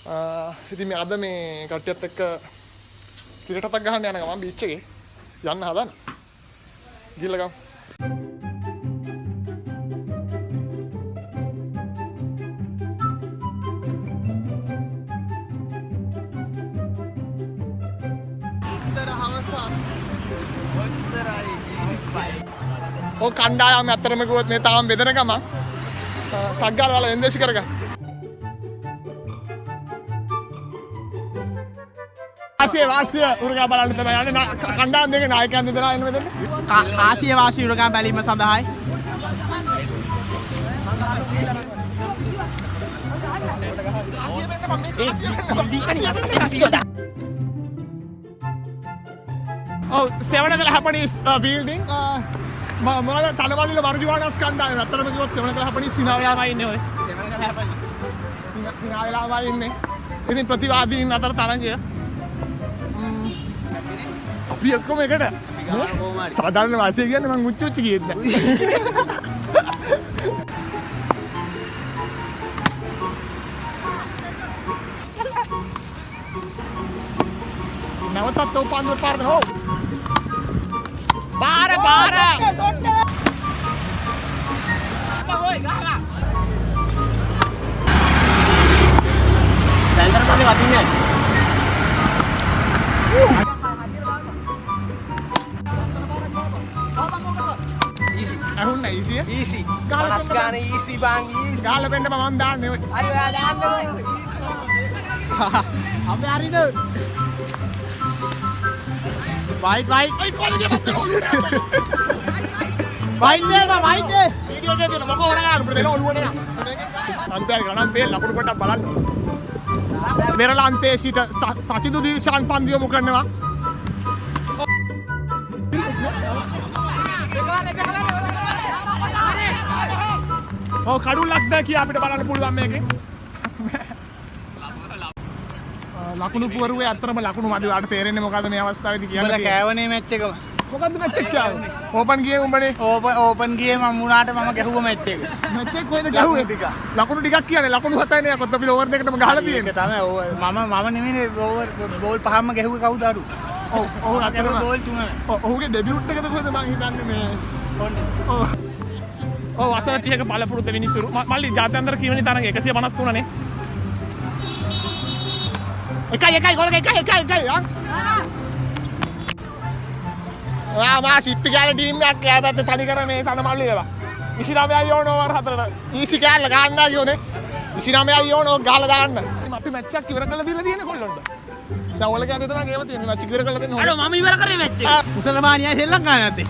ඉතින් මේ අද මේ කට්ටියත් එක්ක ක්‍රිකට් එකක් ගහන්න යන ගමන් බීච් එකේ යන්න හදන. ගිහලා ගමු. ඔය කණ්ඩායම අතරම ගියොත් මේ තාම බෙදෙන ගමන් ටග් ගාලා වල වෙන්දේසි කරගන්න. ආසිය උරගා බලන්න තමයි යන්නේ. කණ්ඩායම් දෙකේ නායකයන් දෙදෙනා එන්න මෙතන. ආසිය වාසී උරගා බැලීම සඳහායි. Oh, 7 Japanese building. මොනවද තනවලිල වර්ජුවානස් කණ්ඩායම. අතරම කිව්වොත් 7 Japanese හිනාවෙලාමයි ඉන්නේ ඔය. 7 Japanese. හිනාවෙලාමයි ඉන්නේ. ඉතින් ප්‍රතිවාදීන් අතර තරංගය. අපි එක්කම එකට. සාධාරණ වාසිය කියන්නේ මං උච්චුච්චි කියෙත් නෑ. නැවතත් උපන්න පාරද හො. පාර ඔය ගහලා දැල්තර පස්සේ වදින්නේ easy අහුන්න easy ගහලා ගන්න easy බං easy ගහලා බෙන්න මම දාන්නේ ඔය හරි ඔයා දාන්න අපි හරිද White. Ay, coño, ¿qué pasó? White. Video එකේ තියෙන මොකෝ හොරගන්න අපිට දෙන ඔළුව නේ. අන්තය ගණන් පෙල් ලකුණු කොටක් බලන්න. මෙරළන්තේ සිට සචිදු දිල්ෂාන් පන්දු යොමු කරනවා. ඔව් කඩුල්ලක් ද කිය අපිට බලන්න පුළුවන් මේකෙන්. ලකුණු පුවරුවේ අතරම ලකුණු මදි වාට තේරෙන්නේ මොකද්ද මේ අවස්ථාවේදී කියන්නේ. උඹලා කෑවනේ මැච් එකම. මොකද්ද මැච් එක කියන්නේ? ඕපන් ගියේ උඹනේ. ඕපන් ගියේ මම මුණාට මම ගැහුවා මැච් එක. මැච් එක කොහෙද ගැහුවේ? ලකුණු ටිකක් කියන්නේ ලකුණු 7යි නේ. කොත් අපි ඕවර් දෙකටම ගහලා තියෙන්නේ. ඒක තමයි මම නෙමෙයි ඕවර් බෝල් පහක්ම ගැහුවේ කවුද අරු? ඔව් අතරම බෝල් 3ම. ඔහුගේ ඩෙබියුට් එකද කොහෙද මං හිතන්නේ මේ. ඔව් අසල 30ක බලපුරුද්ද විනිසුරු. මල්ලි ජාත්‍යන්තර කීවෙනි තරඟ 153 නේ. එකයි ගෝල එකයි මා සිප්පි කෑල්ල ටීම් එකක් එයා පැත්තේ තනි කර මේ සනමල්ලි ඒවා 29යි ඕන ඕවර් 4ට ඊසි කෑල්ල ගන්න ගියෝනේ 29යි ඕන ඕක ගහලා දාන්න අපි මැච් එකක් ඉවර කරලා දීලා තියෙන්නේ කොල්ලොන්ට දැන් ඔයගොල්ලෝ කියන්නේ තමයි ගේම තියෙන්නේ මැච් එක ඉවර කරලා දෙන්න ඕනේ අර මම ඉවර කරේ මැච් එක මුසල්මානියයි ශ්‍රී ලංකාවයි නැත්තේ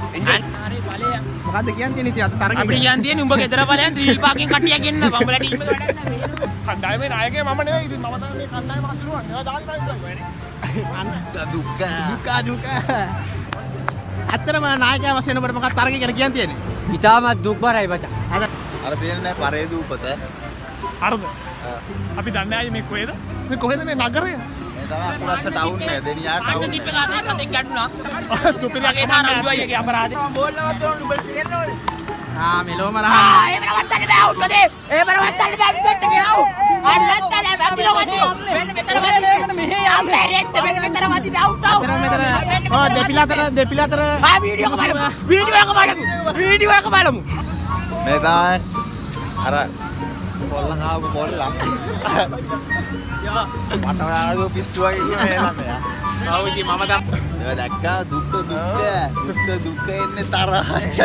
හරි බලය මොකද්ද කියන්නේ ඉතින් අත තරගෙ අපිට කියන්නේ තියෙන්නේ උඹ ගෙදර බලයන් ත්‍රිල් පාකින් කට්ටියක් එන්න බම්බලා ටීම් එක වැඩක් නැහැ කණ්ඩායමේ නායකයා මම නෙවෙයි ඉතින් මම තමයි මේ කණ්ඩායම අසුරුවන්නේ ඒවා දාන්න දුක ඇත්තටම නායකයා වශයෙන් ඔබට මොකක්ද තරගෙ කියලා කියන්න තියෙන්නේ ඉතාමත් දුක්බරයි බචා අර තියෙන්නේ පරේ දූපත හරිද අපි දන්නේ ආයේ මේ කොහෙද මේ නගරය මේ තමයි අකුරස්ස ටවුන් එක දෙනියා ටවුන් අන්න සිප් එක අතේ සතෙක් ගැටුණා සුපිරියගේ සාරම්ජුවයිගේ අපරාධේ බෝල් නවත් තෝරන්න උඹට කියන්න ඕනේ මෙලොවම රහන්න එහෙම නවත්තන්න බෑ අවුට් කදේ එහෙම නවත්තන්න බෑ විකට් එකේ අවුට් අන්නත්තල වැදිනෝ මෙන්න මෙතන වදින මෙහෙ යන්න හැරෙද්ද මෙන්න මෙතන වදින අවුට් අවුට් මෙතන ඔය දෙපිලතර වීඩියෝ එක බලමු මේ තමයි අර කොල්ලන් ආව කොල්ලන් මට ඔයාලා පිස්සු වගේ කියන්නේ ළමයා ඔව් ඉතින් මම ඒක දැක්කා දුක්ඛ එන්නේ තරහට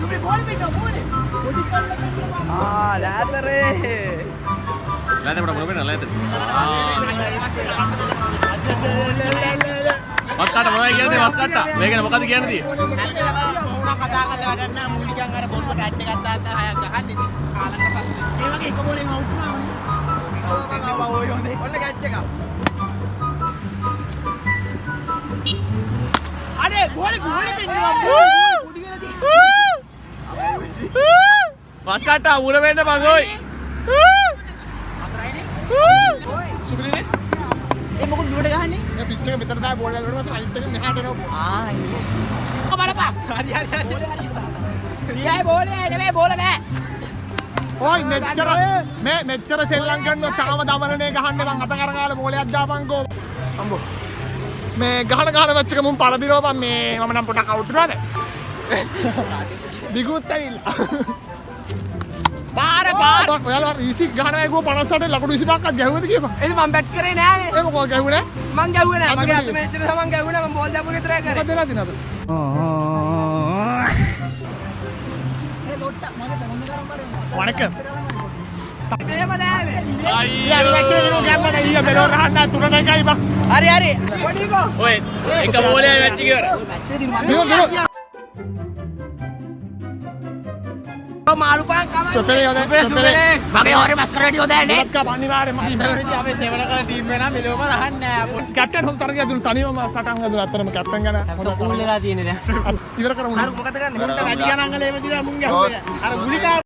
සුමි බෝල් පිට බෝලේ ලෑතරේ ලෑතේ මට මොන ලෑතේ වස්කාට මොනවයි කියන්නේ වස්කාට මේකනේ මොකද්ද කියන්නේ මුණා කතා කරලා වැඩක් නැහැ මූලිකයන් අර බෝල් කට ඇඩ් එකක් දාලා හයක් ගහන්න ඉතින් කාලකට පස්සේ ඒ වගේ එක බෝලෙන් අවුට් වුණානේ ඔව් ඔය හොඳේ ඔන්න කැච් එකක් අනේ බෝලේ පින්නවා කුඩි වෙලා තියෙන්නේ වස්කාට උර වෙන්න බං ඔයි සුපිරිනේ ඒ මොකද දුරට ගහන්නේ මේ පිච් එක මෙතන දාලා බෝල් එකකට පස්සේ අයිත් එක මෙහාට එනවා බලපන් හරි ඊයයි බෝලේ නෙමෙයි බෝල නෑ. ඔයි මෙච්චර සෙල්ලම් කරනවා තාම දමනනේ ගහන්නේ මං අත කරගාලා බෝලයක් දාපන්කෝ. අම්බෝ. මේ ගහන මැච් එක මුන් පරදිනවා මේ මම නම් පොඩක් අවුට් වුණාද? බිගුත් ඇවිල්ලා. පාර ඔයාලා ඊසි ගහන අයගෝ 58 ලකුණු 25ක් ගැහුවද කියපන්. එද මම බැට් කරේ නෑනේ. ඒක කොහොම ගැහුවේ මං ගැහුවේ නෑ. මගේ අත මෙච්චර තමන් ගැහුවේ නෑ. මම බෝල් දාපු විතරයි කරේ. මොකද වෙලා දිනවද? වණකම්. එහෙම නෑනේ. ඊයා මැච් එකේ නෝ ගෑම්ම නෑ ඊයා මෙලෝ රහන්න 3-1යි බං. හරි. පොඩිකෝ. ඔය එක බෝලේ මැච් එක ඉවර. දිනු. මාරුපාන් කමන්නේ. සුපිරි යෝදේ. මගේ හොරේ මස් කරලා ඩියෝ දාන්නේ. එකක් අනිවාර්යයෙන්ම ඉතින් අපි සේවන කරන ටීම් එක නම් මෙලොවම රහන්නේ නෑ. කැප්ටන් හොල් තරගය දුන්න තනියම සටන් හදුනා අතරම කැප්ටන් ගැන හොඳ කූල් වෙලා තියෙන්නේ දැන්. ඉවර කරමු. හරි මොකද ගන්නේ? වැඩි ගණන් වල එහෙම දිලා මුන් ගැහුවේ. අර ගුලිකා